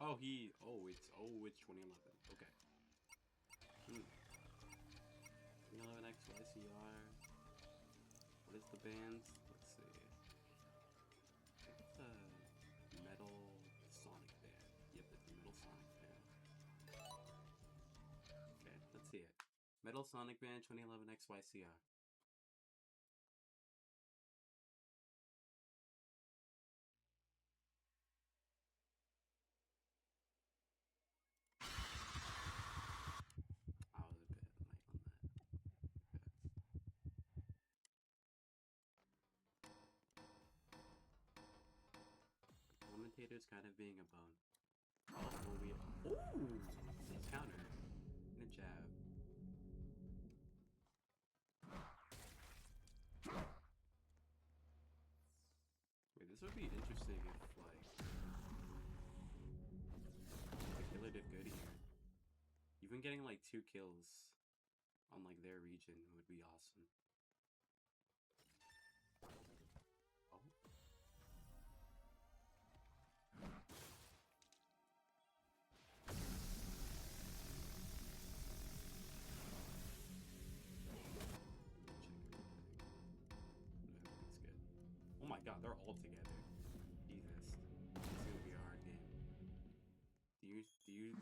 Oh, it's 2011. Okay. 2011 XYCR. What is the band? Let's see. I think it's a metal Sonic band. Yep, it's a metal Sonic band. Okay, let's see it. Metal Sonic Band 2011 XYCR. I was a bit late on that. Okay. Commentator's kind of being a bone. Oh, will we? Ooh! Nice counter. And a jab. Wait, this would be interesting if, like, the killer did good here. Even getting, like, 2 kills on, like, their region would be awesome. Oh. Everything's good. Oh my god, they're all together. Jesus. This is gonna be a hard game. Do you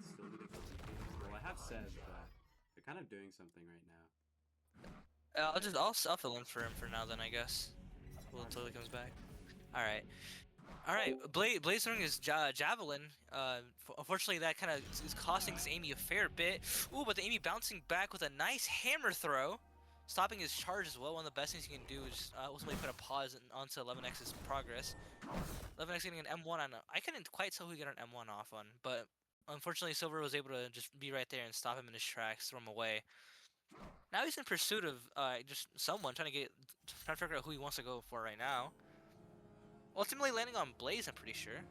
still need a commentator? Well, I have said that they're kind of doing something right now. I'll fill in for him for now then, I guess. Well, until he comes back. Alright. Alright, Blaze throwing his javelin. Unfortunately, that kind of is costing this Amy a fair bit. Ooh, but the Amy bouncing back with a nice hammer throw. Stopping his charge as well. One of the best things he can do is ultimately put a pause onto 11x's progress. 11x getting an M1 on. I couldn't quite tell who he got an M1 off on, but unfortunately, Silver was able to just be right there and stop him in his tracks, throw him away. Now he's in pursuit of just someone trying to figure out who he wants to go for right now. Ultimately landing on Blaze, I'm pretty sure.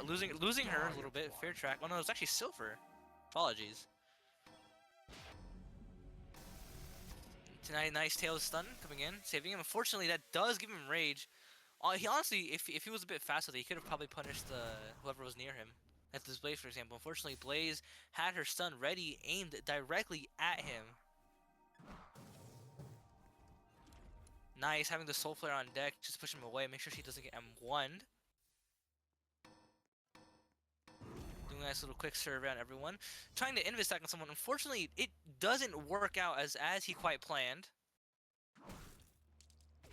Losing her a little bit. Fair track. Oh no, it was actually Silver. Apologies. Tonight, nice tail stun coming in, saving him. Unfortunately, that does give him rage. He honestly, if he was a bit faster, he could have probably punished whoever was near him. That's this Blaze, for example. Unfortunately, Blaze had her stun ready, aimed directly at him. Nice, having the Soul Flare on deck, just push him away, make sure she doesn't get M1'd. Doing a nice little quick survey on everyone. Trying to invis stack on someone. Unfortunately, it doesn't work out as he quite planned.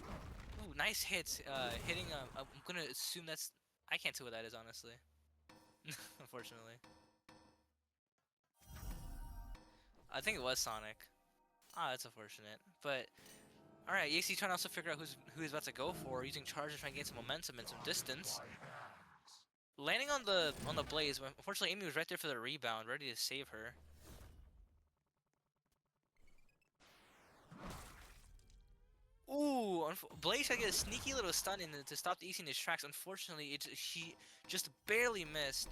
Ooh, nice hits. Hitting, I'm gonna assume that's... I can't tell what that is, honestly. Unfortunately. I think it was Sonic. Ah, that's unfortunate. But, alright, EXE trying to also figure out who he's about to go for, using charge to try and gain some momentum and some distance. Landing on the Blaze, unfortunately Amy was right there for the rebound, ready to save her. Ooh, Blaze tried to get a sneaky little stun in to stop the EXE in his tracks. Unfortunately, she just barely missed.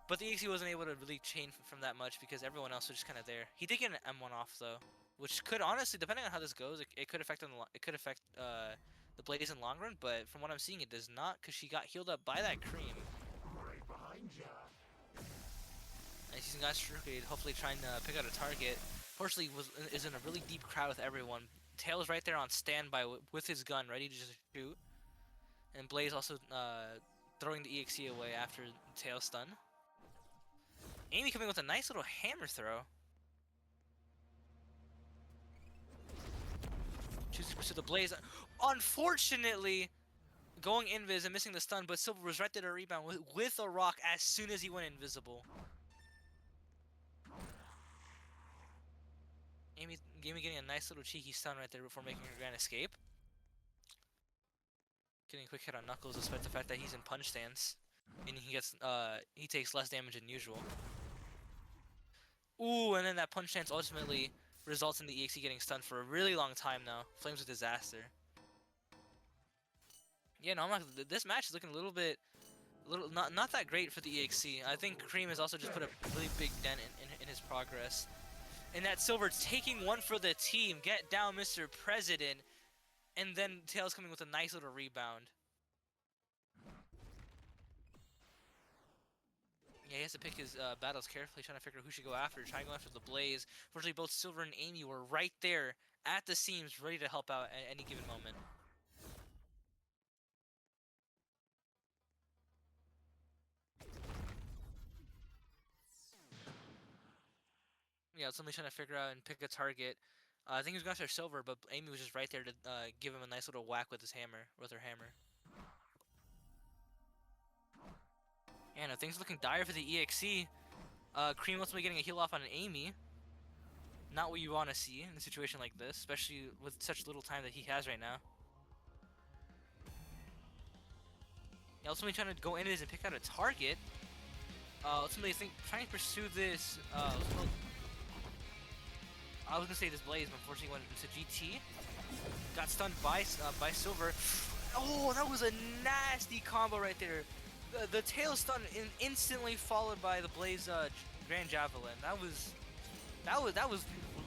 But the EXE wasn't able to really chain from that much because everyone else was just kind of there. He did get an M1 off though, which could honestly, depending on how this goes, it could affect the Blaze in long run. But from what I'm seeing, it does not, because she got healed up by that cream. Right behind ya. And she's got Shurikade, hopefully trying to pick out a target. Fortunately, is in a really deep crowd with everyone. Tail's right there on standby with his gun, ready to just shoot. And Blaze also throwing the EXE away after Tail stun. Amy coming with a nice little hammer throw. Chooses to pursue the Blaze. Unfortunately, going invis and missing the stun, but Silver was right there to rebound with a rock as soon as he went invisible. Amy getting a nice little cheeky stun right there before making her grand escape. Getting a quick hit on Knuckles despite the fact that he's in punch stance. And he takes less damage than usual. Ooh, and then that punch stance ultimately results in the EXE getting stunned for a really long time now. Flames of Disaster. Yeah, no, this match is looking not that great for the EXE. I think Cream has also just put a really big dent in his progress. And that Silver taking one for the team. Get down, Mr. President. And then Tails coming with a nice little rebound. Yeah, he has to pick his battles carefully, trying to figure out who should go after. Trying to go after the Blaze. Fortunately, both Silver and Amy were right there at the seams, ready to help out at any given moment. Yeah, somebody trying to figure out and pick a target. I think he was going after Silver, but Amy was just right there to give him a nice little whack with her hammer. And things are looking dire for the EXE. Cream ultimately getting a heal off on an Amy. Not what you want to see in a situation like this, especially with such little time that he has right now. Ultimately trying to go in and pick out a target. Ultimately trying to pursue this. I was gonna say this Blaze, but unfortunately went into GT. Got stunned by Silver. Oh, that was a nasty combo right there. The tail stun instantly followed by the Blaze Grand Javelin. That was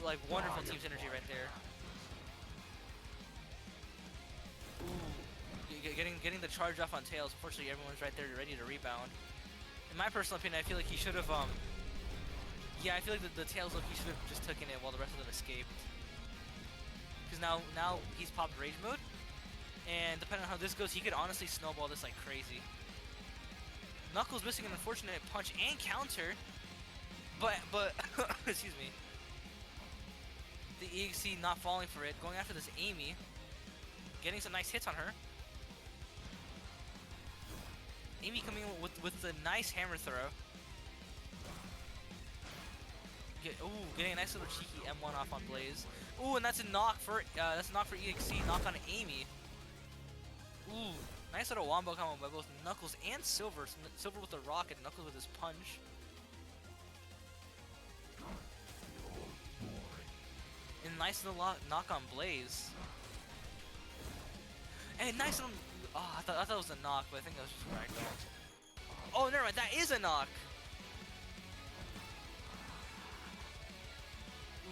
like wonderful team synergy right there. Ooh, getting the charge off on tails. Unfortunately, everyone's right there ready to rebound. In my personal opinion, I feel like he should have yeah, I feel like the tails look he should have just taken it while the rest of them escaped. Because now he's popped rage mode, and depending on how this goes, he could honestly snowball this like crazy. Knuckles missing an unfortunate punch and counter, but excuse me. The EXE not falling for it, going after this Amy, getting some nice hits on her. Amy coming in with the nice hammer throw. Getting a nice little cheeky M1 off on Blaze. Ooh, and that's a knock for EXE. Knock on Amy. Ooh, nice little wombo combo by both Knuckles and Silver. Silver with the rock and Knuckles with his punch. And nice little knock on Blaze. And nice little. Oh, I thought it was a knock, but I think that was just ragdoll. Oh, never mind. That is a knock.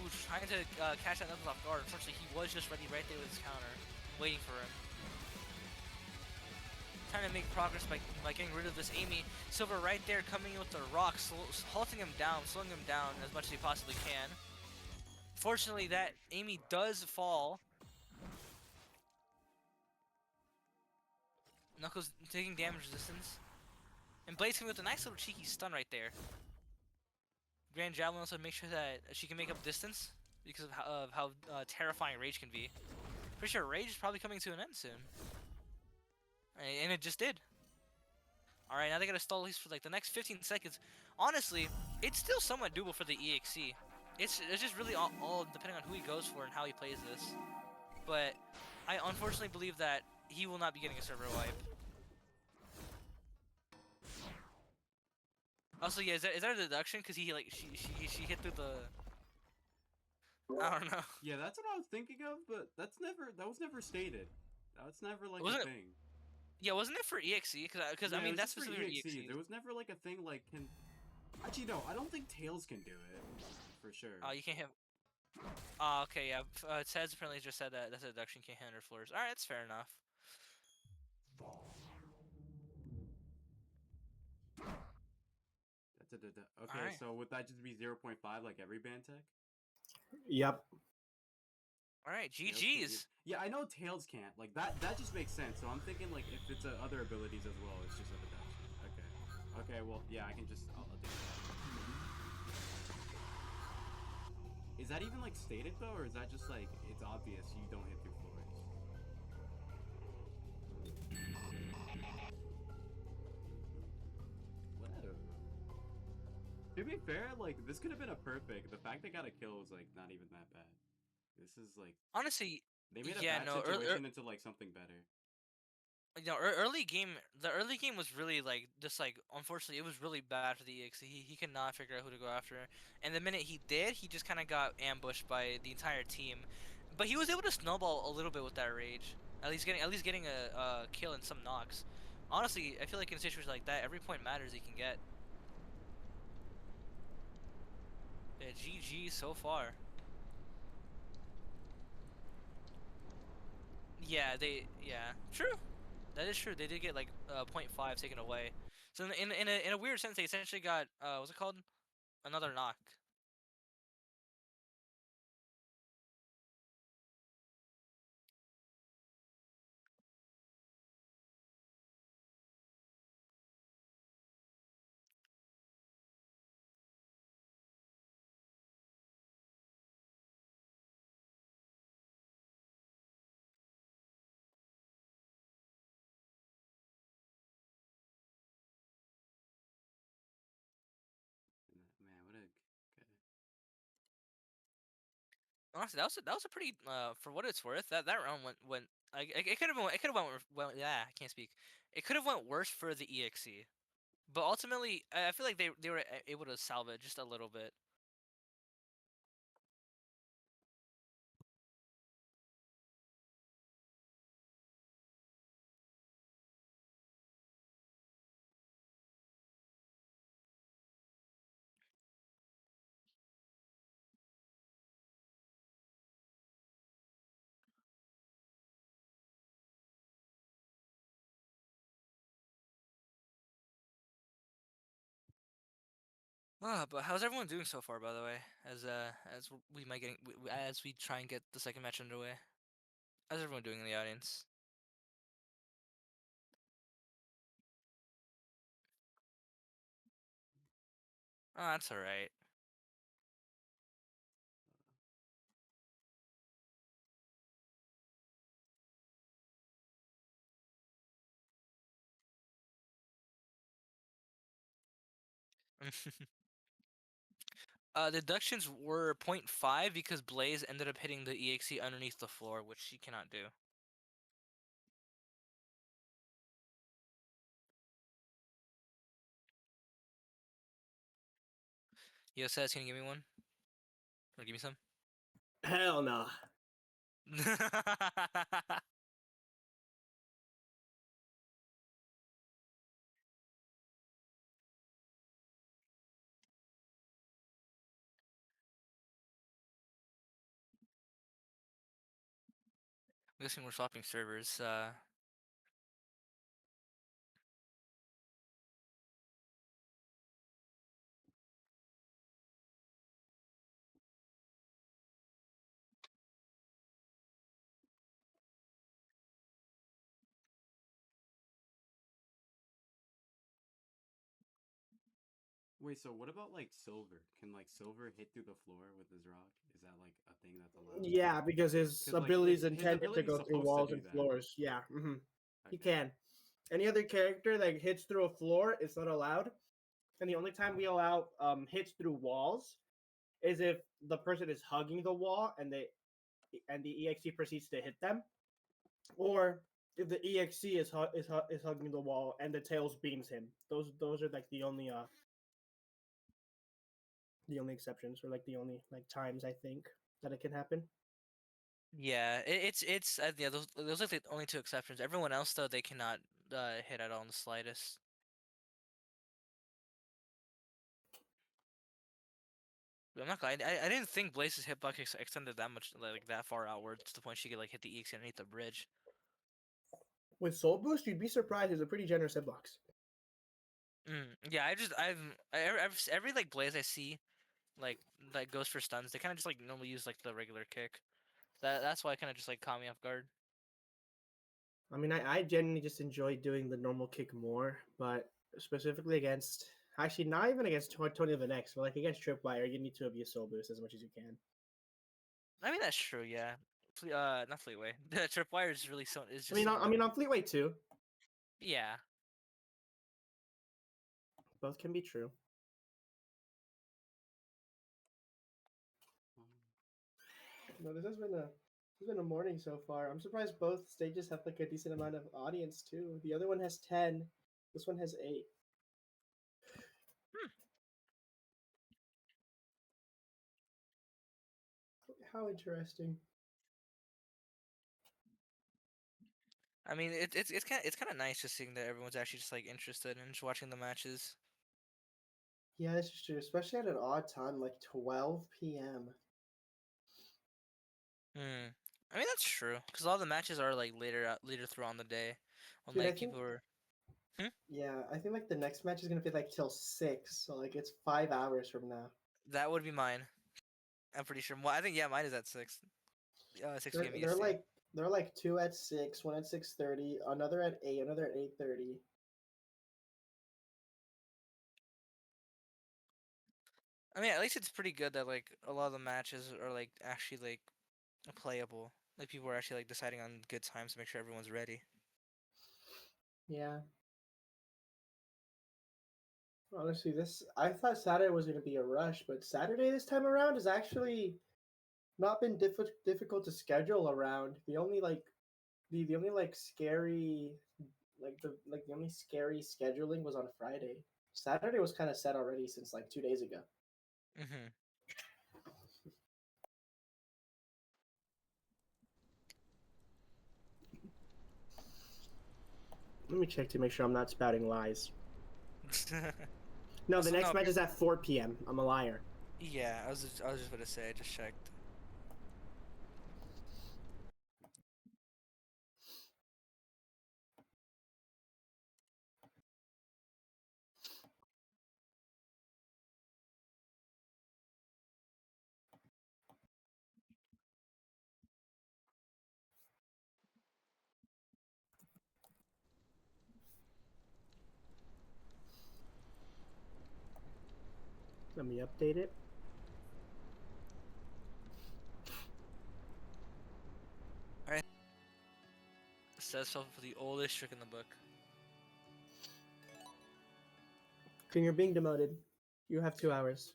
Ooh, trying to catch that Knuckles off guard. Unfortunately, he was just ready right there with his counter, waiting for him. Trying to make progress by getting rid of this Amy. Silver right there coming in with the rock, halting him down, slowing him down as much as he possibly can. Fortunately, that Amy does fall. Knuckles taking damage resistance. And Blaze coming with a nice little cheeky stun right there. Grand Javelin also makes sure that she can make up distance because of how terrifying Rage can be. Pretty sure Rage is probably coming to an end soon. And it just did. Alright, now they gotta stall at least for like the next 15 seconds. Honestly, it's still somewhat doable for the EXE. It's just really all depending on who he goes for and how he plays this. But I unfortunately believe that he will not be getting a server wipe. Also, yeah, is that a deduction? Because he she hit through the. I don't know. Yeah, that's what I was thinking of, but that was never stated. That's never like Wasn't a thing. Yeah, wasn't it for EXE? Because Yeah, I mean that's for specifically EXE. EXE. There was never like a thing like can. Actually, no, I don't think Tails can do it for sure. Oh, you can't hit. Okay, yeah. Ted's apparently just said that that's a deduction. Can't hit under floors. All right, that's fair enough. Okay, Alright. so would that just be 0.5 like every band tech? Yep. All right, Tails can't GG's. Yeah, I know Tails can't. Like that just makes sense. So I'm thinking like if it's other abilities as well, it's just a deduction. Okay. Okay, well, yeah, I can just I'll do that. Is that even like stated though, or is that just like it's obvious you don't hit through floors? Whatever. To be fair, like this could have been a perfect. The fact they got a kill was like not even that bad. This is like Honestly, they made a yeah, bad no, situation into like something better. you know, the early game was really like just like unfortunately it was really bad for the EXE. He could not figure out who to go after, and the minute he did, he just kind of got ambushed by the entire team. But he was able to snowball a little bit with that rage. At least getting a kill and some knocks. Honestly, I feel like in situations like that, every point matters he can get. Yeah, GG so far. Yeah, true. That is true. They did get like 0.5 taken away. So in a weird sense, they essentially got what's it called? Another knock. Man, what a good. Honestly, that was a pretty for what it's worth. That round went it could have went yeah, I can't speak. It could have went worse for the EXE, but ultimately I feel like they were able to salvage just a little bit. But how's everyone doing so far, by the way? As we might getting as we try and get the second match underway. How's everyone doing in the audience? Oh, that's all right. Deductions were 0.5 because Blaze ended up hitting the EXE underneath the floor, which she cannot do. Yo says, can you give me one? Or give me some? Hell no. I'm guessing we're swapping servers. Wait, so what about like Silver? Can like Silver hit through the floor with his rock? Is that like a thing that's allowed? Yeah, because his 'Cause, like, ability is his intended to ability's go through supposed to walls do and that. floors. Yeah, he Okay. can. Any other character that hits through a floor is not allowed. And the only time we allow hits through walls is if the person is hugging the wall and the EXE proceeds to hit them, or if the EXE is hugging the wall and the tails beams him. Those are like the only exceptions, or like the only like times I think that it can happen. Yeah, it's yeah, those are the only two exceptions. Everyone else though, they cannot hit at all in the slightest. But I'm not gonna. I didn't think Blaze's hitbox extended that much, like that far outward to the point she could like hit the EX underneath the bridge. With Soul Boost, you'd be surprised. It's a pretty generous hitbox. Yeah, every like Blaze I see, like that goes for stuns. They kind of just like normally use like the regular kick. That's why it kind of just like caught me off guard. I mean, I genuinely just enjoy doing the normal kick more, but specifically against, actually not even against Tony the Next, but like against Tripwire, you need to abuse Soul Boost as much as you can. I mean that's true. Yeah, not Fleetway. Tripwire is really so. Is I just mean, so I mean on Fleetway too. yeah. Both can be true. No, this has been a morning so far. I'm surprised both stages have like a decent amount of audience too. The other one has 10. This one has 8. How interesting. I mean it's kind of nice just seeing that everyone's actually just like interested in just watching the matches. Yeah, this is true, especially at an odd time like 12 p.m. I mean that's true because a lot of the matches are like later throughout the day when Dude, I like think people are. Yeah, I think like the next match is gonna be like till 6, so like it's 5 hours from now. That would be mine. I'm pretty sure. Well, I think yeah, mine is at 6. 6 They're, p.m. they're EST. like they're like two at 6, one at 6:30, another at 8, another at 8:30. I mean, at least it's pretty good that like a lot of the matches are like actually like playable. Like people are actually like deciding on good times to make sure everyone's ready. Yeah. Honestly, this I thought Saturday was gonna be a rush, but Saturday this time around has actually not been difficult to schedule around. The only like scary the only scary scheduling was on Friday. Saturday was kind of set already since like 2 days ago. Mhm. Let me check to make sure I'm not spouting lies. No, the Also, next no. match is at 4 p.m. I'm a liar. Yeah, I was just gonna say. I just checked. Let me update it. Says so for the oldest trick in the book. King, you're being demoted. You have 2 hours.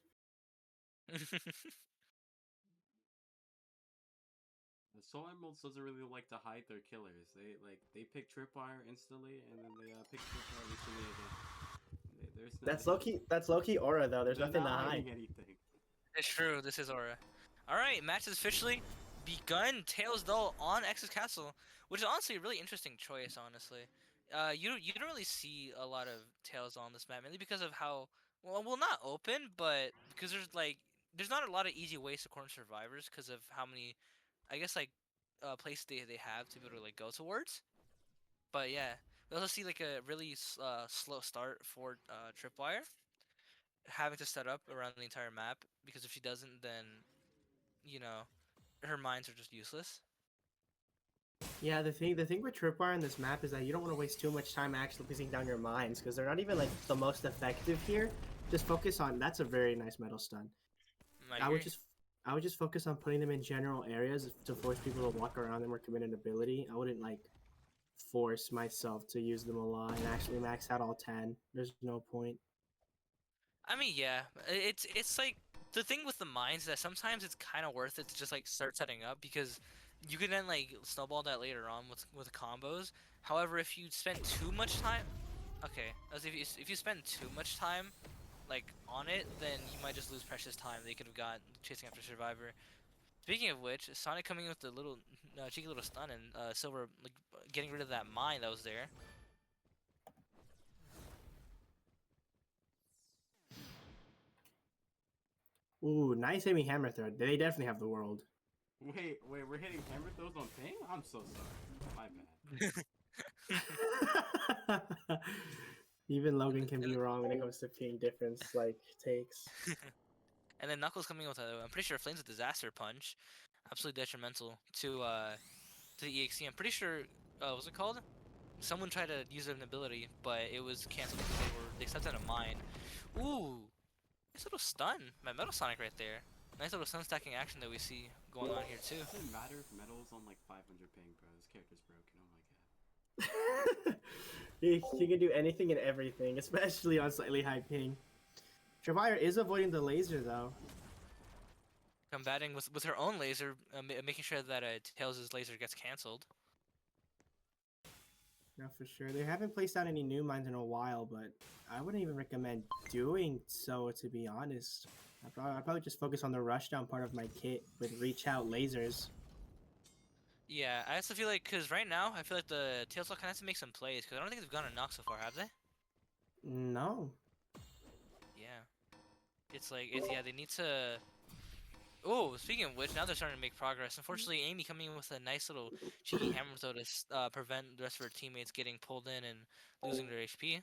The Soul Emeralds doesn't really like to hide their killers. They pick Tripwire instantly, and then they pick Tripwire instantly again. There's no. That's Loki aura though. There's They're nothing to not hide. hiding anything. It's true. This is Aura. All right, match has officially begun. Tails though on X's Castle, which is honestly a really interesting choice. Honestly, you don't really see a lot of Tails on this map, mainly because of how well not open, but because there's not a lot of easy ways to corner survivors because of how many, I guess like, places they have to be able to like go towards. But yeah, we also see like a really slow start for Tripwire, having to set up around the entire map because if she doesn't, then you know her mines are just useless. Yeah, the thing with Tripwire on this map is that you don't want to waste too much time actually placing down your mines because they're not even like the most effective here. Just focus on that's a very nice metal stun. I I would agree. just I would just focus on putting them in general areas to force people to walk around them or commit an ability. I wouldn't like force myself to use them a lot and actually max out all 10. There's no point. I mean, yeah, it's like the thing with the mines is that sometimes it's kind of worth it to just like start setting up because you can then like snowball that later on with combos. However, if you spend too much time, okay, as if you spend too much time like on it, then you might just lose precious time that you could have got chasing after Survivor. Speaking of which, Sonic coming in with the little cheeky little stun and Silver like getting rid of that mine that was there. Ooh, nice aiming hammer throw. They definitely have the world. Wait, we're hitting hammer throws on ping? I'm so sorry. My bad. Even Logan can And, be wrong when it comes to ping difference like takes. and then Knuckles coming with a, I'm pretty sure Flame's a disaster punch, absolutely detrimental to the EXE. I'm pretty sure, what's it called? Someone tried to use an ability, but it was canceled because they stepped in a mine. Ooh, nice little stun by Metal Sonic right there. Nice little stun stacking action that we see going on here too. It doesn't matter if Metal's on like 500 ping, bro. This character's broken. Oh my god. He can do anything and everything, especially on slightly high ping. Trevire is avoiding the laser though. Combating with her own laser, making sure that Tails' laser gets canceled. No, for sure. They haven't placed out any new mines in a while, but I wouldn't even recommend doing so, to be honest. I'd probably just focus on the rushdown part of my kit with reach out lasers. Yeah, I also feel like, because right now, I feel like the Tails kind of has to make some plays, because I don't think they've gotten a knock so far, have they? No. Yeah. It's like, yeah, they need to Oh, speaking of which, now they're starting to make progress. Unfortunately, Amy coming in with a nice little cheeky hammer throw to prevent the rest of her teammates getting pulled in and losing their HP.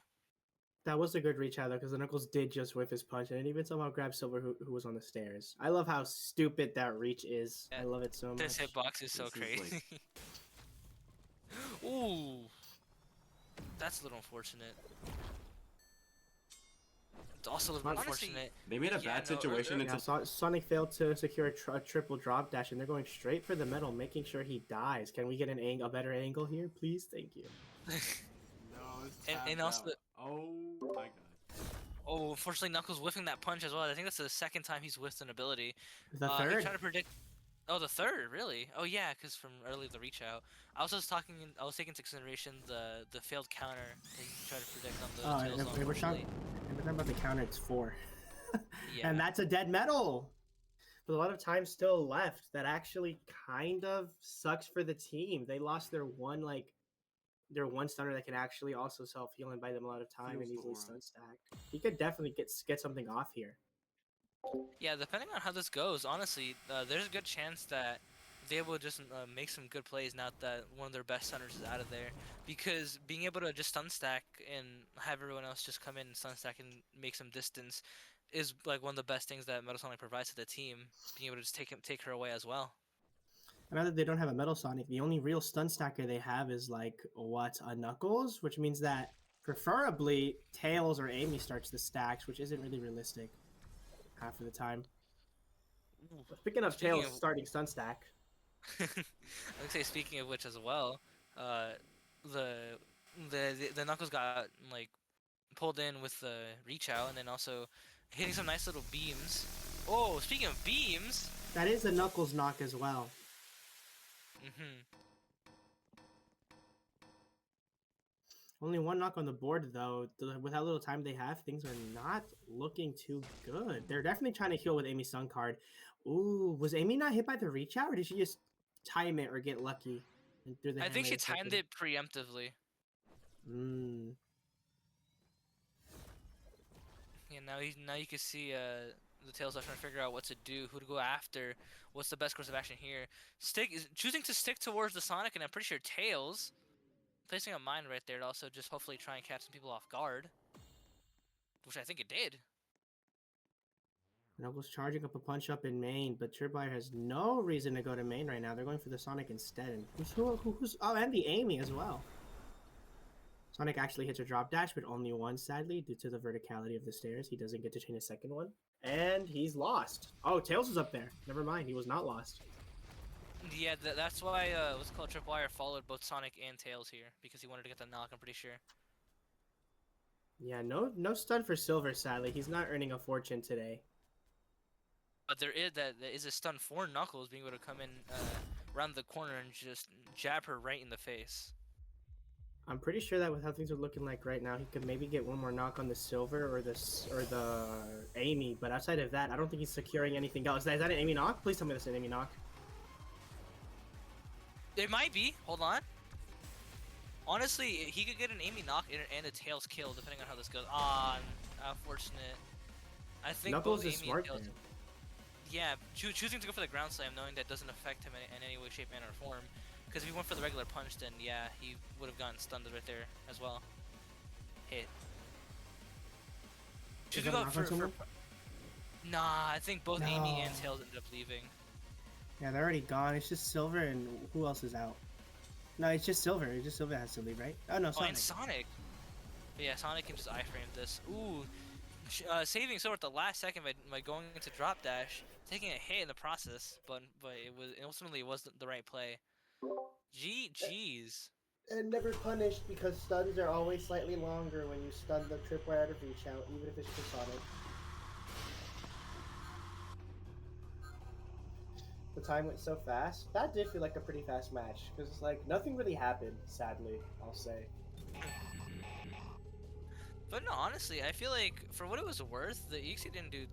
That was a good reach out though, because the Knuckles did just whiff his punch, and it even somehow grabbed Silver, who was on the stairs. I love how stupid that reach is. Yeah, I love it so this much. hitbox is so This is crazy. like Ooh, that's a little unfortunate. It's also a little Honestly, unfortunate. they made a Yeah, bad no, situation Yeah, into. Sonic failed to secure a triple drop dash, and they're going straight for the metal, making sure he dies. Can we get a better angle here, please? Thank you. No, it's and tapped also, out. Oh my god. oh, unfortunately, Knuckles whiffing that punch as well. I think that's the second time he's whiffed an ability. The He third. tried to predict. Oh, the third, really? Oh yeah, because from early the reach out. I was just talking. I was taking into consideration the failed counter that he tried to predict on the Oh, tails. and we're talking about the counter. It's 4, Yeah. and that's a dead metal. With a lot of time still left, that actually kind of sucks for the team. They lost their one stunner that can actually also self heal and buy them a lot of time Feels and the easily aura. stun stack. He could definitely get something off here. Yeah, depending on how this goes, honestly, there's a good chance that they will just make some good plays now that one of their best stunners is out of there. Because being able to just stun stack and have everyone else just come in and stun stack and make some distance is like one of the best things that Metal Sonic provides to the team. Being able to just take her away as well. And now that they don't have a Metal Sonic, the only real stun stacker they have is a Knuckles, which means that preferably Tails or Amy starts the stacks, which isn't really realistic half of the time. Ooh. Speaking of Speaking Tails of, starting stun stack, I would say speaking of which as well, uh, the the Knuckles got like pulled in with the reach out and then also hitting some nice little beams. Oh, speaking of beams, that is a Knuckles knock as well. hmm Only one knock on the board, though. With how little time they have, things are not looking too good. They're definitely trying to heal with Amy's Sun card. Ooh, was Amy not hit by the reach out, or did she just time it or get lucky and threw the I think hammer she to second? timed it preemptively. Mm. Yeah, now you can see the Tails are trying to figure out what to do, who to go after, what's the best course of action here. Choosing to stick towards the Sonic, and I'm pretty sure Tails placing a mine right there to also just hopefully try and catch some people off guard, which I think it did. Knuckles charging up a punch up in main, but Tripwire has no reason to go to main right now. They're going for the Sonic instead. And who's and the Amy as well. Sonic actually hits a drop dash, but only one, sadly, due to the verticality of the stairs. He doesn't get to chain a second one. And he's lost. Oh, Tails was up there. Never mind, he was not lost. Yeah, that's why what's it called Tripwire followed both Sonic and Tails here because he wanted to get the knock. I'm pretty sure. Yeah, no stun for Silver, sadly. He's not earning a fortune today. But there is a stun for Knuckles being able to come in around the corner and just jab her right in the face. I'm pretty sure that with how things are looking like right now, he could maybe get one more knock on the Silver or the Amy. But outside of that, I don't think he's securing anything else. Is that an Amy knock? Please tell me that's an Amy knock. It might be. Hold on. Honestly, he could get an Amy knock and a Tails kill depending on how this goes. Ah, unfortunate. I think Knuckles both is Amy smart and Tails. there. Yeah, choosing to go for the ground slam, knowing that doesn't affect him in any way, shape, manner, or form. Because if he went for the regular punch, then yeah, he would have gotten stunned right there as well. Hit. Is Choosing that to a go knock on someone? Nah, I think both Amy and No. Tails ended up leaving. Yeah, they're already gone. It's just Silver and who else is out? No, it's just Silver. It's just Silver has to leave, right? Oh no, Oh, Sonic. and Sonic. But yeah, Sonic can just iframe this. Ooh, saving Silver at the last second by going into drop dash, taking a hit in the process, but ultimately it wasn't the right play. GG's. And never punished because stuns are always slightly longer when you stun the tripwire out of reach out, even if it's just Sonic. The time went so fast. That did feel like a pretty fast match because like nothing really happened. Sadly, I'll say. But no, honestly, I feel like for what it was worth, the EXE didn't do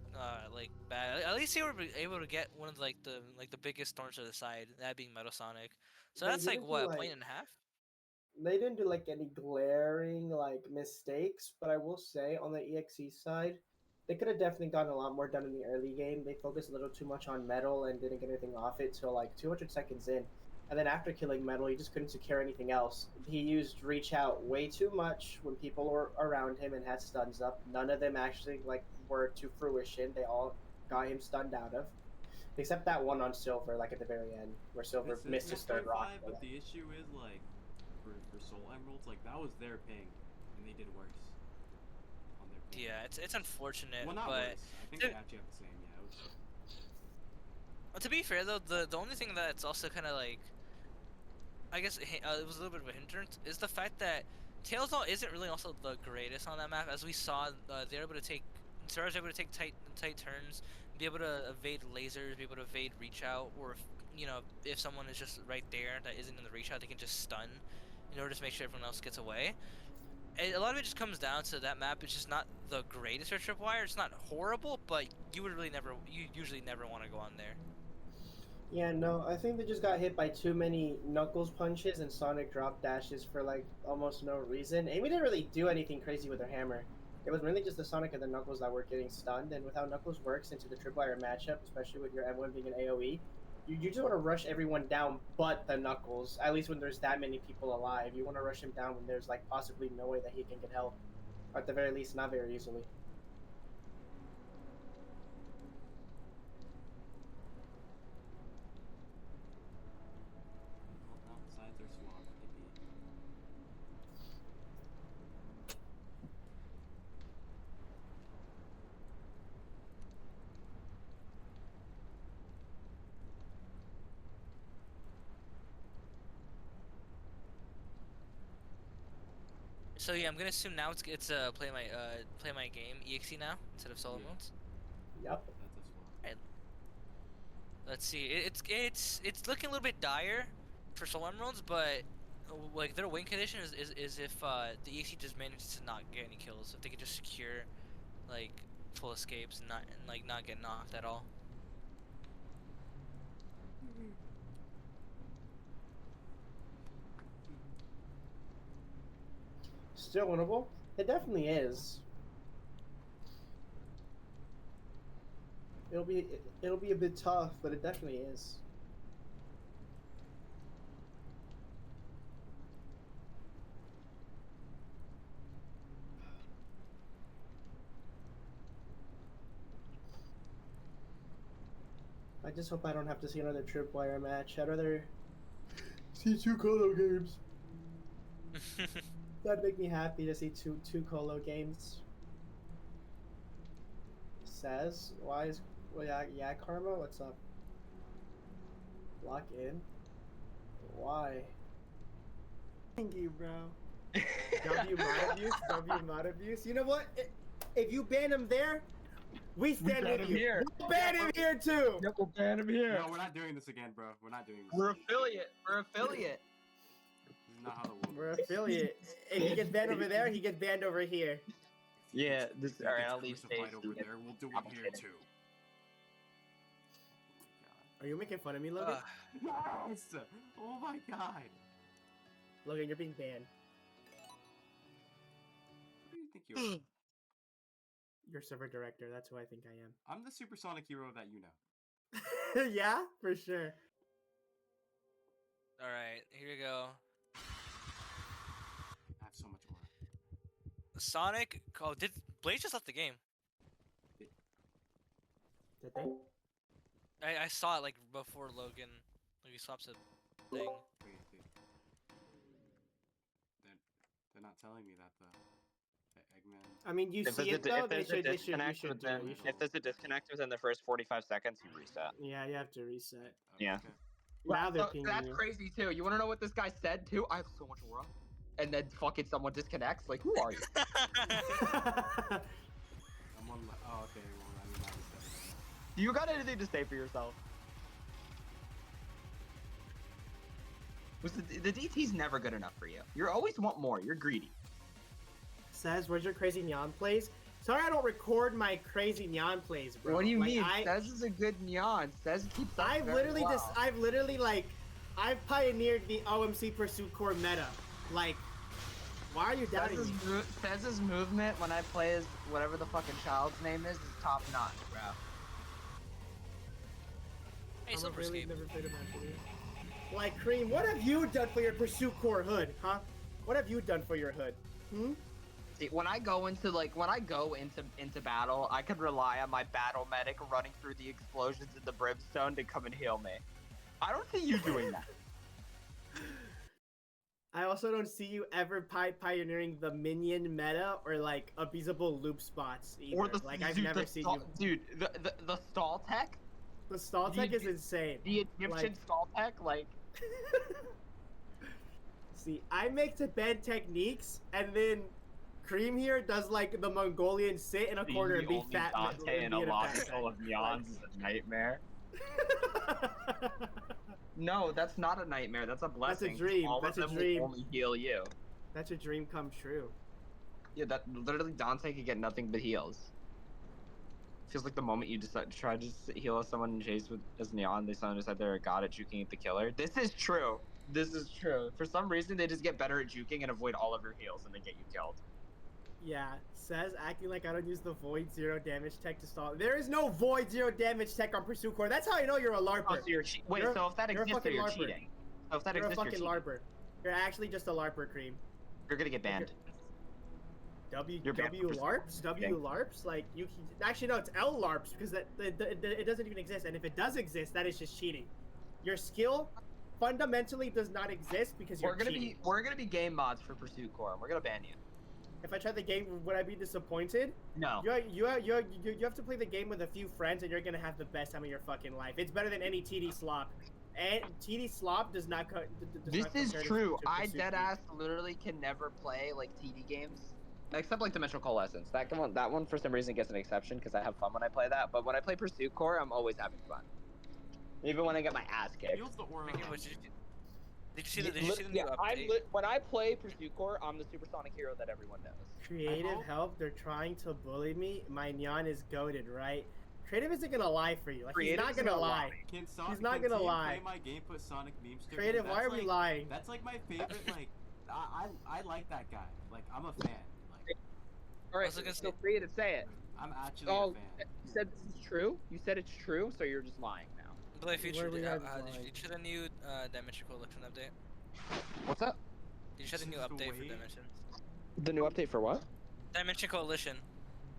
like bad. At least they were able to get one of the biggest storms to the side, that being Metal Sonic. So They that's like didn't do what, a like point and a half? they didn't do like any glaring like mistakes, but I will say on the EXE side, They could have definitely gotten a lot more done in the early game. They focused a little too much on metal and didn't get anything off it till like 200 seconds in. And then after killing metal, he just couldn't secure anything else. He used reach out way too much when people were around him and had stuns up. None of them actually like were to fruition. They all got him stunned out of, except that one on Silver, like at the very end, where Silver missed his third rock. But the issue is like for Soul Emeralds, like that was their ping, and they did worse on their ping. Yeah, it's unfortunate, Well, not but worse. I think they actually have the same. Yeah. to be fair though, the only thing that's also kind of like, I guess it was a little bit of a hindrance is the fact that Tailsall isn't really also the greatest on that map. As we saw, they're able to take, Sarah's able to take tight turns, be able to evade lasers, be able to evade reach out, or if someone is just right there that isn't in the reach out, they can just stun in order to make sure everyone else gets away. And a lot of it just comes down to that map. It's just not the greatest for tripwire. It's not horrible, but you usually never want to go on there. Yeah, no, I think they just got hit by too many Knuckles punches and Sonic drop dashes for like almost no reason. Amy didn't really do anything crazy with her hammer. It was really just the Sonic and the Knuckles that were getting stunned, and with how Knuckles works into the tripwire matchup, especially with your M1 being an AoE, you just want to rush everyone down but the Knuckles, at least when there's that many people alive. You want to rush him down when there's like possibly no way that he can get help, or at the very least not very easily. Outside their swamp, maybe. So yeah, I'm gonna assume now it's play my game EXE now instead of solo Yeah. modes. Yep. That's a swamp. Let's see. It's looking a little bit dire for Soul Emeralds, but like their win condition is if the EXE just manages to not get any kills, if they could just secure like full escapes and not get knocked at all. Still winnable? It definitely is. It'll be a bit tough, but it definitely is. I just hope I don't have to see another tripwire match. I'd rather see 2 Colo games. That'd make me happy to see two Colo games. Says, yeah, Karma, what's up? Lock in? Why? Thank you, bro. W mod abuse. You know what? If you ban him there, we stand with you. Here. We'll ban him here too. Yep, we'll ban him here. No, we're not doing this again, bro. We're not doing this. We're affiliate. We're affiliate. This is not how the world We're works. affiliate. If he gets banned over there, he gets banned over here. Yeah, this. If he All right, gets I'll leave crucified space. over there. We'll do it here too. Are you making fun of me, Logan? Yes! Oh my god! Logan, you're being banned. Who do you think you are? You're server director. That's who I think I am. I'm the supersonic hero that you know. Yeah, for sure. All right, here we go. I have so much more. Sonic. Oh, did Blaze just left the game? Did they? I saw it like before Logan. Like he swaps a thing. Wait. They're not telling me that though. Eggman. I mean, you If see it there's though. a You should do disconnect it. within, You should. if there's a disconnect within the first 45 seconds, you reset. Yeah, you have to reset. Yeah. Okay. Now they're So pinging that's you. crazy too. You want to know what this guy said too? I have so much aura. And then fucking someone disconnects. Like, who are you? I'm on. Oh, okay. Well, I mean, that was better. Do you got anything to say for yourself? Was the DT's never good enough for you? You always want more. You're greedy. Says, where's your crazy neon plays? Sorry, I don't record my crazy neon plays, bro. What do you Like, mean? Says is a good neon. Says keeps up I've very literally well. I've pioneered the OMC Pursuit Core meta. Like, Why are you doubting me? Fez's movement when I play as whatever the fucking child's name is top notch, bro. Hey, I'm Silver really Escape. never played a match with you. Like, Cream, what have you done for your Pursuit Core hood, huh? What have you done for your hood? Hmm? See, when I go into battle, I can rely on my battle medic running through the explosions in the brimstone to come and heal me. I don't see you doing that. I also don't see you ever pioneering the minion meta or like abusable loop spots either. Or the like I've dude, never the seen stall, you. dude, the stall tech, The stall tech is insane. the Egyptian Like- stall tech, like See, I make to bend techniques, and then Cream here does like the Mongolian sit in a corner and be fat. Dante and in be a in lobby fat full of set. neons is a nightmare. no, that's not a nightmare. That's a blessing. 'cause dream, All that's of a them dream. will only heal you. That's a dream come true. Yeah, that literally Dante could get nothing but heals. Feels like the moment you decide to try to heal someone in chase with as neon, they suddenly decide they're a god at juking at the killer. This is true. This is true. For some reason, they just get better at juking and avoid all of your heals, and they get you killed. Yeah, says acting like I don't use the void 0 damage tech to stall. There is no void 0 damage tech on Pursuit Core. That's how I know you're a LARPer. Oh, so you're wait. You're- So if that you're a exists, fucking you're LARPer. cheating. So if that You're a exists, you're fucking cheating. LARPer. You're actually just a LARPer, Cream. You're gonna get banned. You're banned W for LARPs? W LARPs? Like you can actually no, it's L LARPs because it doesn't even exist. And if it does exist, that is just cheating. Your skill fundamentally does not exist because you're cheating. We're gonna be game mods for Pursuit Core, and we're gonna ban you. If I tried the game, would I be disappointed? No. You have to play the game with a few friends, and you're gonna have the best time of your fucking life. It's better than any TD slop. And TD slop does not. This is compare to true. I Pursuit dead Core. ass literally can never play like TD games, except like Dimensional Coalescence. That one for some reason gets an exception because I have fun when I play that. But when I play Pursuit Core, I'm always having fun, even when I get my ass kicked. Feels the aura. Speaking of which, did you see the new Yeah, update? when I play Pursuit Core, I'm the supersonic hero that everyone knows. Creative hope- help. They're trying to bully me. My Nyan is goaded, right? Creative isn't gonna lie for you. Like he's Creative not isn't gonna gonna lie. Can He's not gonna Team lie. Play my game, put Sonic memes to it? Creative, why That's are we like- lying? That's like my favorite. Like I like that guy. Like I'm a fan. Like All right, was gonna so say- Creative, say it. I'm actually Oh, a fan. you said this is true. You said it's true, so you're just lying now. Play Future, Where we did guys you lying? see the new Dimension Collection update? What's up? Did you see the new This is the update for way- Dimension? The new update for what? Dimension Coalition.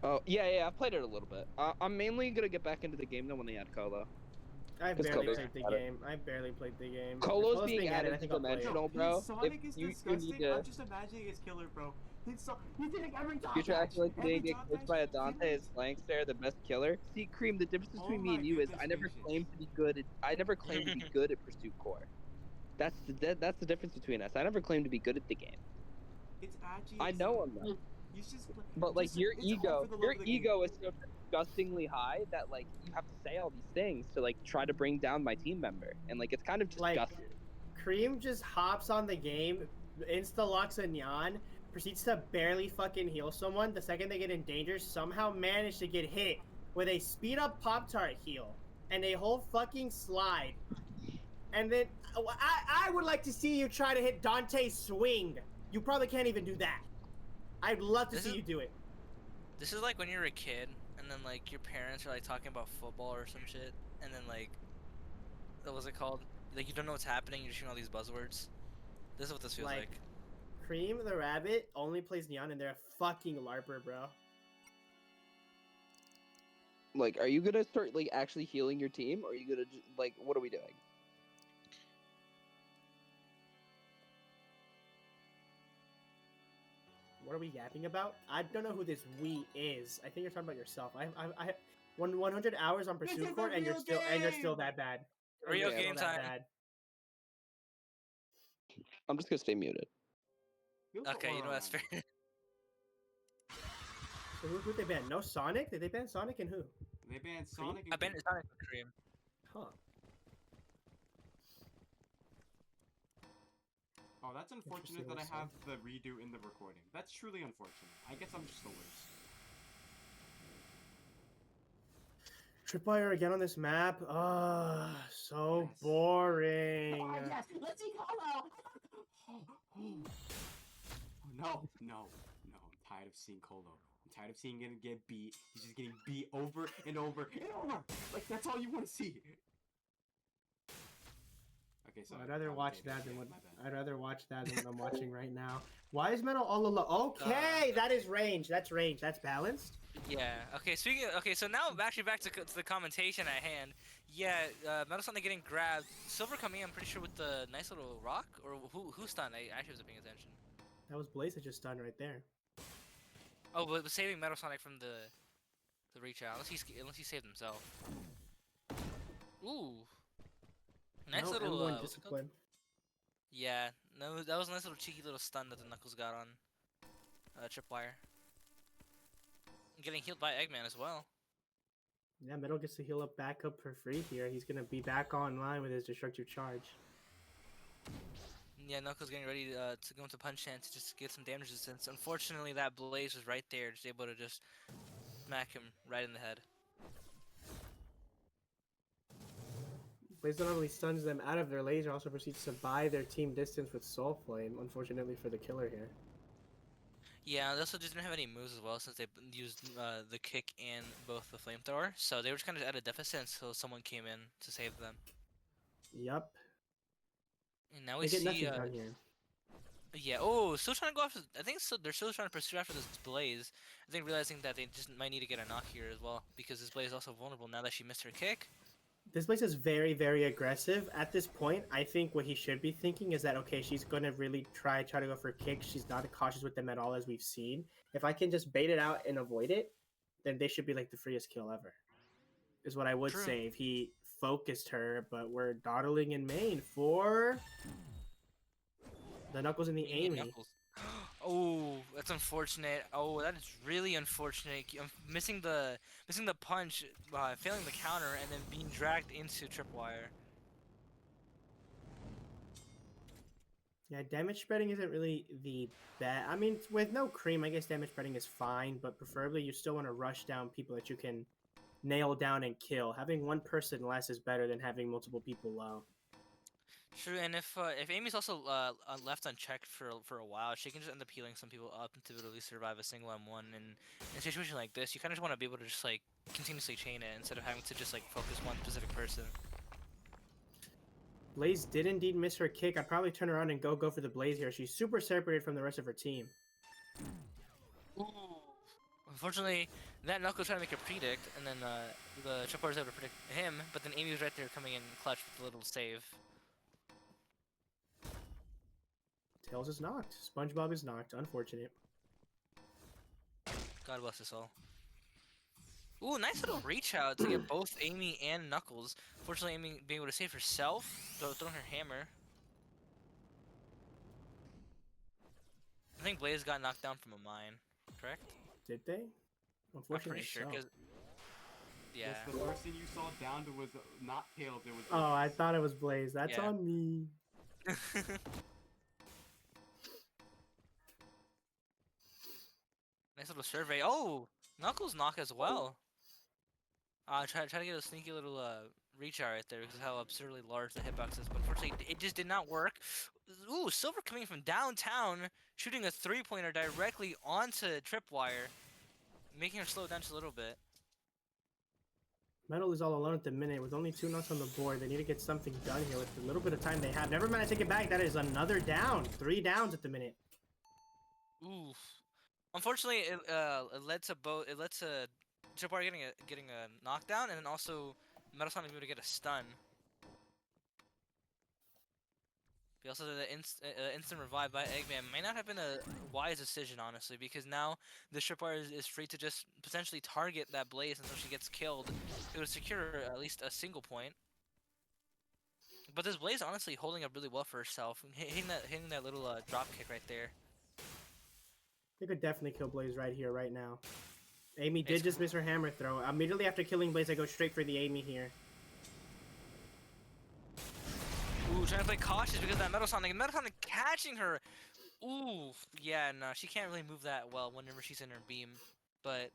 Oh yeah, I've played it a little bit. I'm mainly gonna get back into the game though when they add Colo. I It's barely Colo's played the got it. game. I barely played the game. Colo's If being added I to think I'll play it. Dimensional, His bro. Sonic If is you disgusting. need to, I'm just imagining his killer, bro. He's hitting every time. you try acting like Every today get time glitched by a match, he Dante as loses. flank stare, the best killer. See, Cream, the difference Oh between me my and you is I goodness never gracious. claimed to be good at Pursuit Core. That's the difference between us. I never claimed to be good at the game. It's actually. I know I'm not. You just. But like just- your it's all ego, for the love your of the game. ego is so disgustingly high that like you have to say all these things to like try to bring down my team member, and like it's kind of Like- disgusting. Cream just hops on the game, insta-locks a Nyan, proceeds to barely fucking heal someone. The second they get in danger, somehow manage to get hit with a speed-up Pop-Tart heal and a whole fucking slide. And then I would like to see you try to hit Dante's swing. You probably can't even do that. I'd love to This see is- you do it. This is like when you're a kid, and then like your parents are like talking about football or some shit, and then like, what was it called? Like you don't know what's happening, you're just hearing all these buzzwords. This is what this feels Like- like. Cream the Rabbit only plays Nyan and they're a fucking LARPer, bro. Like, are you gonna start like actually healing your team, or are you gonna like what are we doing? What are we yapping about? I don't know who this we is. I think you're talking about yourself. I 100 hours on This Pursuit is Core a and you're real still game! that bad. And Real you're still game that time. bad. I'm just gonna stay muted. Feels the Okay, you aura know that's around fair. So who they ban? No Sonic? Did they ban Sonic and who? you. They banned Sonic. I bet it's not a Cream. Huh. Oh, that's unfortunate that I Interesting have the redo in the recording. That's truly unfortunate. I guess I'm just the worst. Tripwire again on this map? Ah, so Yes. boring. Let's see Colo. Oh no. No, I'm tired of seeing Colo. I'm tired of seeing him get beat. He's just getting beat over and over and over. Like, that's all you want to see. Okay, so I'd rather watch that than my what bad. I'd rather watch that than what I'm watching right now. Why is Metal all alone? Okay, that is range. That's range. That's balanced. Yeah. Okay. Okay. So now actually back to the commentation at hand. Yeah. Metal Sonic getting grabbed. Silver coming in. I'm pretty sure with the nice little rock or who stunned. I actually wasn't paying attention. That was Blaze that just stunned right there. Oh, but saving Metal Sonic from the reach out. Unless he saved himself. Ooh. Nice No little M1 what's it called? discipline. Yeah. No, that was a nice little cheeky little stun that the Knuckles got on Tripwire. Getting healed by Eggman as well. Yeah, Metal gets to heal up back up for free here. He's gonna be back online with his destructive charge. Yeah, Knuckles getting ready to go into punch chance to just get some damage resistance. Unfortunately, that Blaze was right there, just able to just smack him right in the head. Blaze not only stuns them out of their laser, also proceeds to buy their team distance with Soul Flame, unfortunately for the killer here. Yeah, they also just didn't have any moves as well since they used the kick and both the flamethrower. So they were just kind of at a deficit until someone came in to save them. Yup. And now we They get see. nothing done here. Yeah. Oh, still trying to go after. I think they're still trying to pursue after this Blaze. I think realizing that they just might need to get a knock here as well because this Blaze is also vulnerable now that she missed her kick. This Blaze is very, very aggressive. At this point, I think what he should be thinking is that, okay, she's going to really try to go for kicks. She's not cautious with them at all, as we've seen. If I can just bait it out and avoid it, then they should be like the freest kill ever. Is what I would True. say if he focused her, but we're dawdling in main for the Knuckles and the Amy. Knuckles. Oh, that's unfortunate. Oh, that is really unfortunate. Missing the punch, failing the counter, and then being dragged into tripwire. Yeah, damage spreading isn't really the best. I mean, with no cream, I guess damage spreading is fine, but preferably you still want to rush down people that you can nail down and kill. Having one person less is better than having multiple people low. True, and if Amy's also left unchecked for a while, she can just end up healing some people up to literally survive a single M1. And in a situation like this, you kind of just want to be able to just like continuously chain it instead of having to just like focus one specific person. Blaze did indeed miss her kick. I'd probably turn around and go for the Blaze here. She's super separated from the rest of her team. Ooh. Unfortunately, that Knuckles trying to make a predict, and then the Tripwire was able to predict him, but then Amy was right there coming in clutch with a little save. Tails is knocked. SpongeBob is knocked. Unfortunate. God bless us all. Ooh, nice little reach out to get both Amy and Knuckles. Fortunately, Amy being able to save herself, throwing her hammer. I think Blaze got knocked down from a mine, correct? Did they? I'm Unfortunately, pretty sure, so. because... Yeah. Yes, the person you saw downed was not Tails, it was Oh, I Blaze. thought it was Blaze. That's Yeah. on me. Nice little survey. Oh, Knuckles knock as well. Try to get a sneaky little reach out right there because of how absurdly large the hitbox is. But unfortunately, it just did not work. Ooh, Silver coming from downtown, shooting a 3-pointer directly onto Tripwire, making her slow down just a little bit. Metal is all alone at the minute with only 2 knocks on the board. They need to get something done here with the little bit of time they have. Never mind, I take it back. That is another down. 3 downs at the minute. Oof. Unfortunately, it led to both. It led to Tripwire getting a knockdown, and then also Metal Sonic able to get a stun. But also the instant revive by Eggman might not have been a wise decision, honestly, because now the Tripwire is free to just potentially target that Blaze until she gets killed. It would secure at least a single point. But this Blaze honestly holding up really well for herself, hitting that little drop kick right there. They could definitely kill Blaze right here, right now. Amy did just miss her hammer throw. Immediately after killing Blaze, I go straight for the Amy here. Ooh, trying to play cautious because of that Metal Sonic. Metal Sonic catching her. Ooh, yeah, no, she can't really move that well whenever she's in her beam. But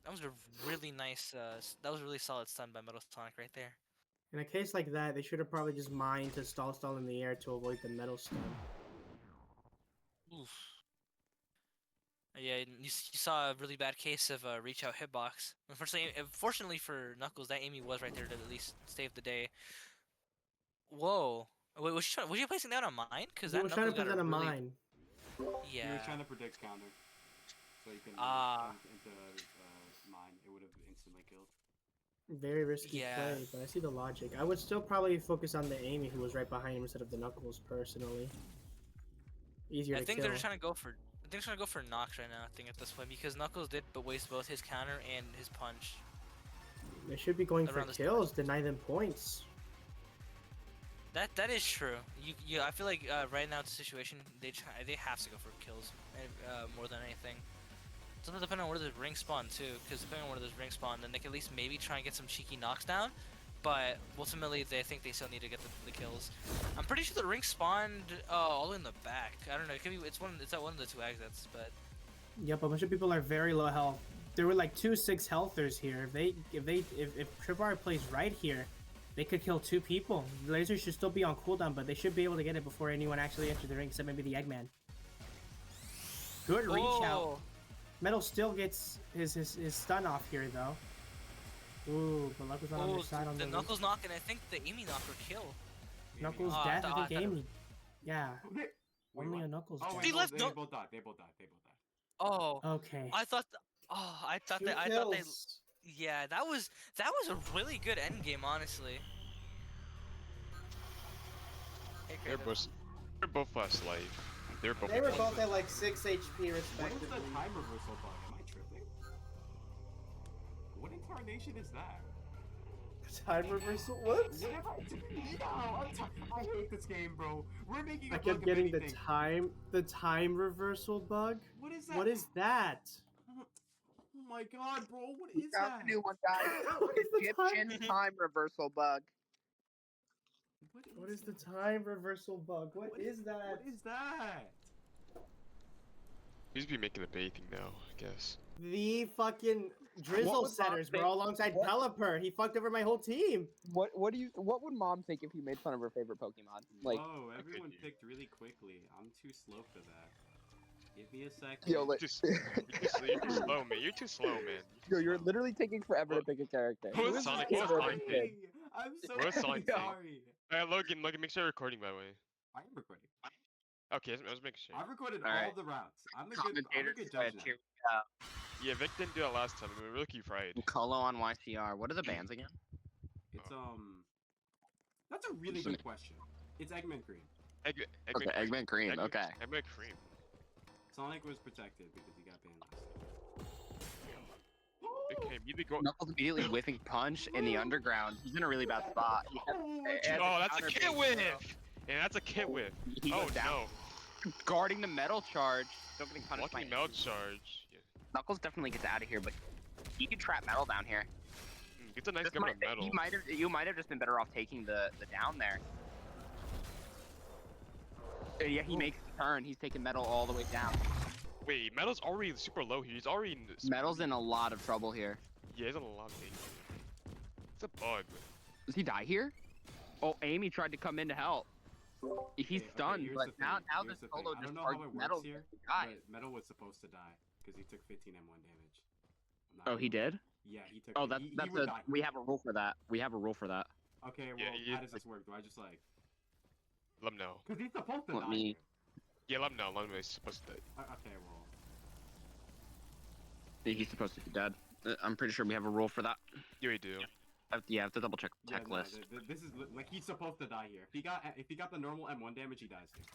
that was a really nice, that was a really solid stun by Metal Sonic right there. In a case like that, they should have probably just mined to stall in the air to avoid the metal stun. Oof. Yeah, you saw a really bad case of reach out hitbox. Unfortunately for Knuckles, that Amy was right there to at least save the day. Whoa. Wait, was she placing that on mine? Because He that was trying to Knuckles got present a a really mine. He yeah. was trying to predict counter, so you can Ah. into mine. It would have instantly killed. Very risky Yeah. play, but I see the logic. I would still probably focus on the Amy who was right behind him instead of the Knuckles personally. Easier I to think kill. they're trying to go for. I think they're trying to go for Nox right now. I think at this point because Knuckles did but waste both his counter and his punch. They should be going for Around this kills, deny them points. That is true. I feel like right now it's a situation they have to go for kills more than anything. It's also depending on where the ring spawn too, because depending on where there's ring spawn, then they can at least maybe try and get some cheeky knocks down. But ultimately, they think they still need to get the kills. I'm pretty sure the ring spawned all the way in the back. I don't know. It could be. It's at one of the two exits, but. Yep, a bunch of people are very low health. There were like 2 6-healthers here. If Tripwire plays right here, they could kill 2 people. The laser should still be on cooldown, but they should be able to get it before anyone actually enters the ring, except maybe the Eggman. Good reach out. Oh! Metal still gets his stun off here though. Ooh, but luck was not on their side on the the Knuckles knock and I think the Amy knock or kill. Knuckles Oh, death. I thought think it- Amy. Yeah, Wait, only what? a Knuckles Oh, death. wait, They no, left they no- both died. They both died. Oh, Okay. I thought. I thought they. Yeah, that was a really good end game, honestly. Hey, They're Kratos. both last life. They're both. They were both at like 6 HP What is respectively. the time reversal bug? Am I tripping? What incarnation is that? Time reversal? What? What have I done? I hate this game, bro. We're making a I bug kept of getting the anything. time reversal bug. What is that? What is that? Oh my god, bro. What is Found that? a new one, guys. What is the time? Egyptian time reversal bug. What is the time reversal bug? What is that? What is that? He's be making a bathing now, I guess. The fucking drizzle would Mom setters, think- bro, alongside what- Pelipper. He fucked over my whole team. What would Mom think if you made fun of her favorite Pokemon? Like, Whoa, everyone you. picked really quickly. I'm too slow for that. Give me a second. yo, like, You're too slow, man. You're too slow, man. you're literally taking forever to pick a character. What Who was is Sonic? this What kid was for a Sonic? kid? I'm so What was Sonic saying? sorry. Alright, Logan, make sure you're recording, by the way. I am recording. Okay, I was making sure. I've recorded All all right. the routes. I'm a good judge now. Yeah, Vic didn't do that last time. We were really fried. Colo on YCR. What are the bands again? It's that's a really good question. It's Eggman Cream. Okay, Eggman Cream. Okay. Eggman Cream. Sonic was protected because he got banned last Okay, you go. Knuckles immediately whiffing punch in the underground. He's in a really bad spot. He has Oh, that's a counter kit bait. whiff! And that's a kit whiff. He Oh goes down. no. Guarding the metal charge. Still getting punished by Lucky melt charge. Yeah. Knuckles definitely gets out of here, but he can trap metal down here. It's a nice This government might- medal. You might have just been better off taking the down there. Yeah, he makes the turn. He's taking metal all the way down. Wait, metal's already super low here. He's already in this. Metal's in a lot of trouble here. Yeah, he's in a lot of danger. It's a bug. Does he die here? Oh, Amy tried to come in to help. He's Okay, stunned, here's but the now thing, now here's this the thing. solo I just don't know how it targets works metal. here, Die. but Metal was supposed to die because he took 15 M1 damage. I'm not Oh, he gonna lie. did? Yeah, he took. Oh, he that's would a die. we have a rule for that. We have a rule for that. Okay, well, Yeah, how does this work? Do I just like? Let him know. Because he's supposed to Let die. me- Yeah, let him know. Let him know he's supposed to. Okay, well. He's supposed to be dead. I'm pretty sure we have a rule for that. Yeah, we do. Yeah, I have to double check the Yeah, tech no, list. this is like he's supposed to die here. If he got the normal M1 damage, he dies here.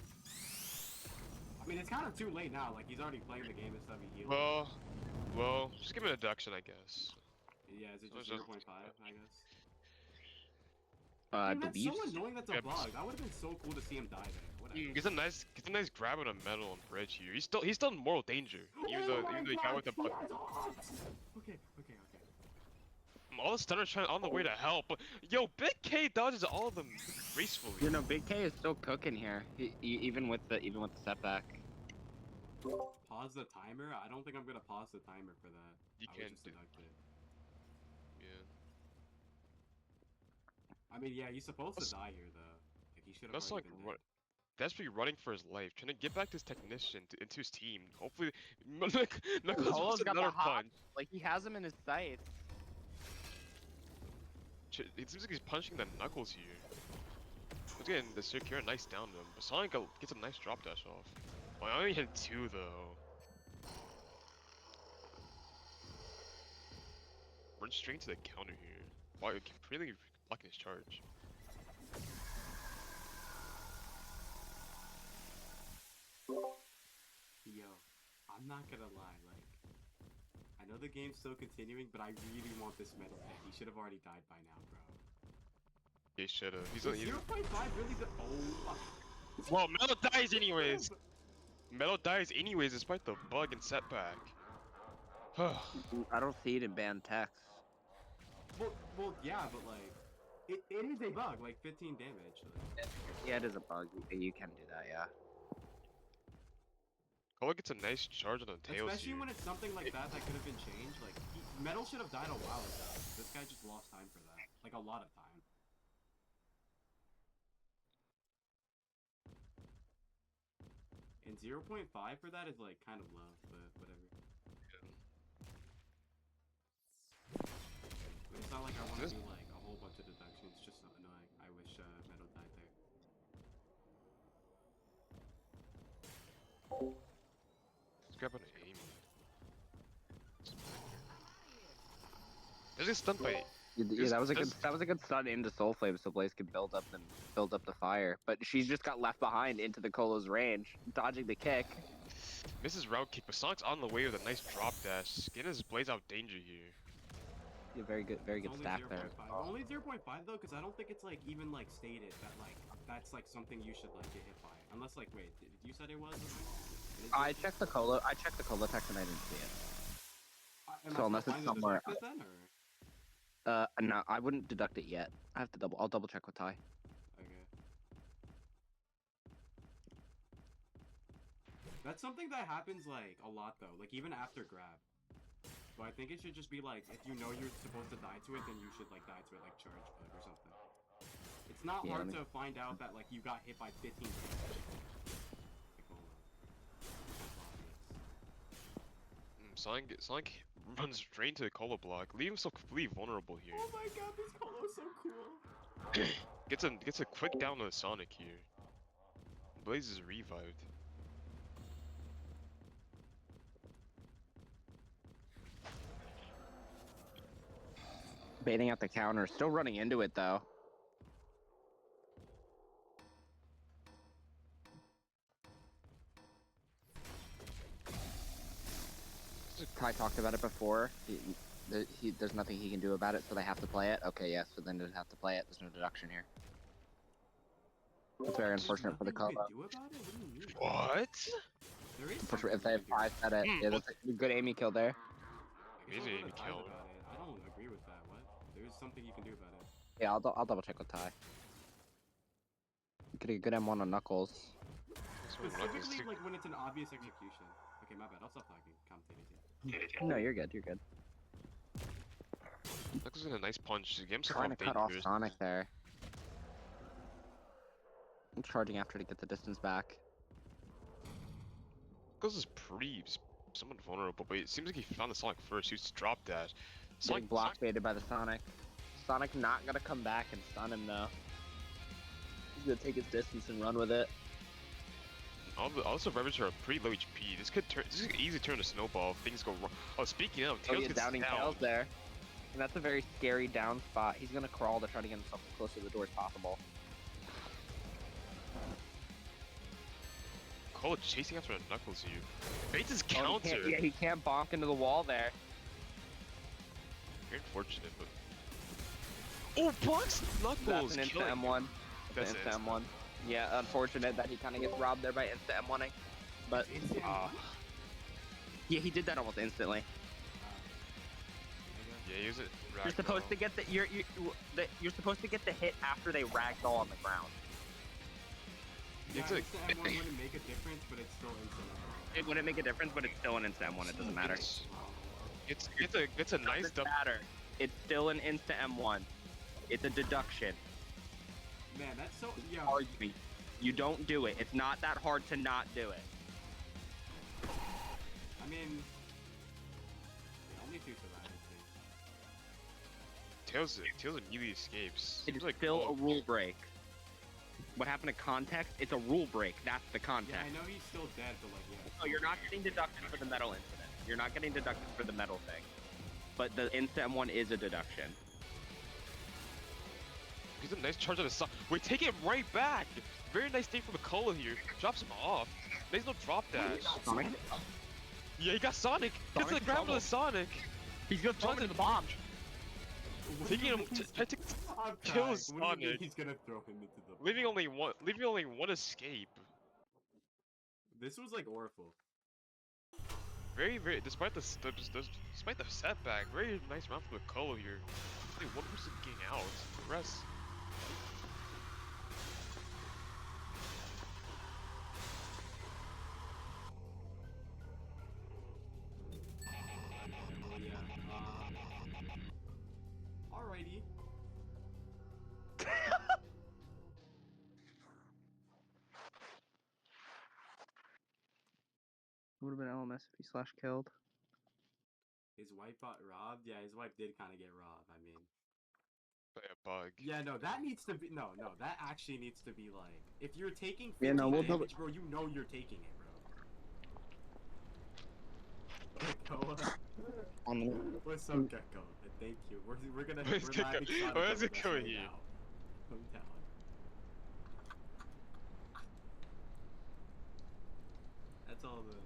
I mean, it's kind of too late now. Like he's already playing the game and stuff. He healed. Well, just give him a deduction, I guess. Yeah, is it just Oh, 0.5? I guess. I Dude, that's believe. so annoying. That's a Yeah, bug. That would have been so cool to see him die there. Whatever. Gets a nice grab on a metal and bridge here. He's still in mortal danger, even though he got with the bug. Okay. All the stunners trying on the way to help. Yo, Big K dodges all of them gracefully. You know, Big K is still cooking here, even with the setback. Pause the timer? I don't think I'm gonna pause the timer for that. You I would can't just do- deduct it. Yeah. I mean, yeah, he's supposed to That's- die here though. Like he should have That's already like been what? dead. desperately running for his life, trying to get back this technician into his team. Hopefully, Knuckles Colo's wants got the another hop. punch. Like he has him in his sights. It seems like he's punching the Knuckles here. He's getting the secure nice down to him, but Sonic gets a nice drop dash off. Oh, I only hit 2 though. Run straight to the counter here. Wow, really blocking his charge. Yo, I'm not gonna lie, like, I know the game's still continuing, but I really want this metal head. He should have already died by now, bro. He should've. He's Is 0.5 really the— oh, fuck. Well, Metal dies anyways. Metal dies anyways despite the bug and setback. I don't see it in banned text. Well, yeah, but like, it is a bug, like 15 damage. Like. Yeah, it is a bug. You can do that, yeah. Colo gets a nice charge on the tails Especially here. when it's something like that could have been changed. Like, Metal should have died a while ago. This guy just lost time for that. Like, a lot of time. And 0.5 for that is, like, kind of low, but whatever. But it's not like I want to do, like, a whole bunch of deductions. It's just so annoying. I wish Metal died there. Let's grab an aim. There's a stunt by. Yeah, that was a good stun into Soul Flame, so Blaze could build up the fire. But she's just got left behind into the Colo's range, dodging the kick. Misses route kick, but Sonic's on the way with a nice drop dash. Getting his Blaze out danger here. Yeah, very good Only stack 0.5. there. Only 0.5 though, because I don't think it's like even like stated that like that's like something you should like get hit by. Unless like wait, you said it was? I checked the Colo text and I didn't see it. So unless it's somewhere, then, or? no, I wouldn't deduct it yet. I'll double check with Ty. Okay. That's something that happens like a lot though, like even after grab. So I think it should just be like, if you know you're supposed to die to it, then you should like die to it like charge bug or something. It's not hard to find out that like you got hit by 15 damage. Like, hold on. That's obvious. Sonic runs straight into the Colo block, leaving him so completely vulnerable here. Oh my god, this Colo's so cool. Gets a quick down on Sonic here. Blaze is revived. Baiting out the counter, still running into it though. Ty talked about it before. There's nothing he can do about it, so they have to play it. Okay, yes, so then they have to play it. There's no deduction here. It's very unfortunate for the Colo. What? There is If they have 5 at it, yeah, that's a good Amy kill there. Easy Amy kill. I don't agree with that. What? There is something you can do about it. Yeah, I'll double check with Ty. Getting a good M1 on Knuckles. Specifically, like when it's an obvious execution. Okay, my bad. I'll stop talking. Commentating here. No, you're good. You're good. Knuckles in a nice punch. He gets himself Trying to cut off dangerous. Sonic there. I'm charging after to get the distance back. Knuckles is pretty somewhat vulnerable, but it seems like he found the Sonic first. He used to drop dash. Getting block baited by the Sonic. Sonic not gonna come back and stun him though. He's gonna take his distance and run with it. All the survivors are pretty low HP. This could easily turn to snowball if things go wrong. Oh, speaking of, Tails gets downing down. Tails there. And that's a very scary down spot. He's gonna crawl to try to get himself as close to the door as possible. Cole chasing after Knuckles here. Bates his counter. He can't bonk into the wall there. Very unfortunate, but. Oh, blocks Knuckles! That's an instant M1. That's an instant M1. Yeah, unfortunate that he kind of gets robbed there by instant M1ing. But yeah, he did that almost instantly. Yeah, he was it. You're supposed to get you're supposed to get the hit after they ragdoll on the ground. Yeah, instant M1 wouldn't make a difference, but it's still instant M1. It wouldn't make a difference, but it's still an instant M1. It doesn't matter. It's a nice doesn't matter. It's still an instant M1. It's a deduction. Man, that's so. Yo. You don't do it. It's not that hard to not do it. I mean, only 2 survivors. Tails immediately escapes. It's Seems like still a oh, rule break. What happened to context? It's a rule break. That's the Yeah, context. I know he's still dead, but like, yeah. No, you're not getting deducted for the metal incident. You're not getting deducted for the metal thing. But the instant one is a deduction. he's a nice charge on the side. Wait, take it right back. Very nice thing from the Cola here. Drops him off. There's no drop dash. Sonic? Yeah, he got Sonic. Gets to the ground with a Sonic. He's gonna throw him into the bomb. Taking him, trying to I'm kill crying. What do you Sonic. mean he's gonna throw him into the. leaving only one escape. This was like Orphle. Very, despite the setback, very nice round from the Cola here. Only one person getting out. The rest. Yeah. Alrighty. Would have been LMS if he slash killed. His wife got robbed. Yeah, his wife did kind of get robbed. I mean. By a bug. Yeah, no, that needs to be no. That actually needs to be like if you're taking 50 Yeah, no, we'll damage, bro, you know you're taking it, bro. Gecko. What's up, Gecko? Thank you. We're gonna Where's we're Gecko? laughing Sonic Where's over it this going right here? now. I'm down. That's all the